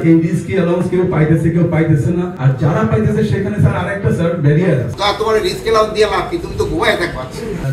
এই risk allowance কেউ পাইতেছে না, আর যারা পাইতেছে সেখানে স্যার আরেকটা স্যার ব্যারিয়ার আছে। তোমার রিস্ক অ্যালাউন্স দিয়ে লাভ কি? তুমি তো ঘুমায় থাকবা।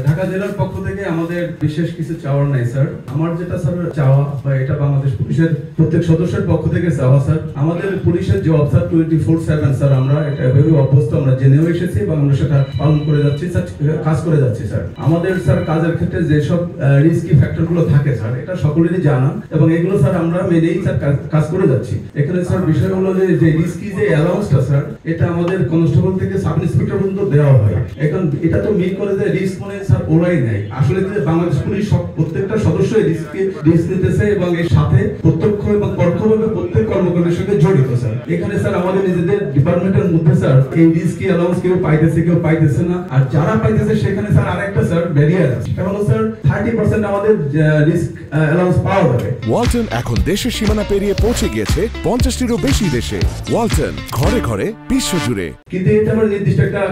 ঢাকা জেলার পক্ষ থেকে আমাদের বিশেষ কিছু চাওয়ার নাই স্যার। আমার যেটা স্যার চাওয়া, বা এটা বাংলাদেশ পুলিশের প্রত্যেক সদস্যের পক্ষ থেকে চাওয়া স্যার, আমাদের পুলিশের জব স্যার 24/7 স্যার, আমরা এটা এভাবে অভ্যস্ত, আমরা জেনেও এসেছি এবং আমরা সেটা পালন করে যাচ্ছি স্যার, কাজ করে যাচ্ছি স্যার। আমাদের স্যার কাজের ক্ষেত্রে যেসব রিস্কি ফ্যাক্টর গুলো থাকে স্যার, এটা সকলেরই জানা এবং এগুলো স্যার আমরা মেনেই স্যার কাজ করে যাচ্ছি। এখানে স্যার বিষয় হলো যে রিস্কি যে অ্যালাউন্সটা স্যার, এটা আমাদের কনস্টেবল থেকে সাব ইন্সপেক্টর পর্যন্ত দেওয়া হয়। এখন এটা তো মিল করে যে রিস্ক মানে স্যার ওরাই নেয়। আসলে যে বাংলাদেশ পুলিশ প্রত্যেকটা সদস্যই রিস্ক নিতেছে এবং এর সাথে প্রত্যক্ষ এবং পরোক্ষভাবে প্রত্যেক কর্মকাণ্ডের সঙ্গে জড়িত স্যার। এখানে স্যার আমাদের নিজেদের ডিপার্টমেন্টের মধ্যে স্যার এই রিস্কি অ্যালাউন্স কেউ পাইতেছে না, আর যারা পাইতেছে সেখানে স্যার আরেকটা স্যার ব্যারিয়ার আছে। সেটা হলো স্যার 30% আমাদের রিস্ক অ্যালাউন্স পাওয়া যাবে। ওয়ালটন এখন দেশের সীমানা পেরিয়ে পৌঁছে গিয়েছে 50টিরও বেশি দেশে। ওয়ালটন, ঘরে ঘরে বিশ্বজুড়ে। কিন্তু এটা আমরা নির্দিষ্ট একটা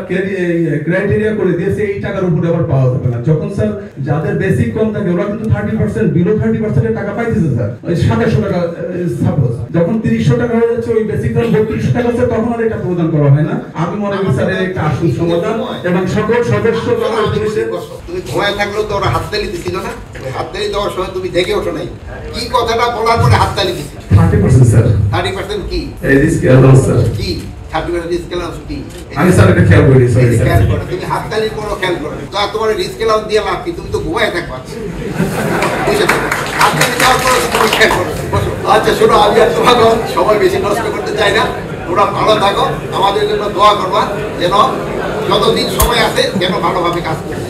ক্রাইটেরিয়া করে দিয়েছে, এই টাকার উপরে আবার পাওয়া যাবে না। যখন স্যার যাদের বেসিক কম থাকে ওরা কিন্তু 30% বিলো 30% এর টাকা পাইতেছে স্যার। ওই 2700 টাকা সাপোজ, যখন 300 টাকা হয়ে যাচ্ছে ওই বেসিক দাম 3200 টাকা আছে, তখন আর এটা প্রদান করা হয় না। আমি মনে করি স্যার এর একটা আসল সমাধান এবং সকল সদস্য তুমি ঘুমায় থাকলেও তো ওরা হাততালি দিছিল না? হাততালি দেওয়ার সময় তুমি দেখে ওঠো নাই? কি কথাটা বলার পরে হাততালি দিছিল? 30% স্যার। 30% কি? এই রিস্ক অ্যালাউন্স স্যার। কি 30% রিস্ক অ্যালাউন্স কি? আমি স্যার এটা খেয়াল করি স্যার। খেয়াল করো, তুমি হাততালি করো, খেয়াল করো। তোমার রিস্ক অ্যালাউন্স দিয়ে লাভ কি? তুমি তো ঘুমায় থাকবা। বুঝেছো? হাততালি দেওয়ার পরে তুমি খেয়াল করো। আচ্ছা শোনো, আমি আর তোমাকে সময় বেশি নষ্ট করতে চাই না। তোমরা ভালো থাকো, আমাদের জন্য দোয়া করবা যেন যতদিন সময় আছে যেন ভালোভাবে কাজ করতে।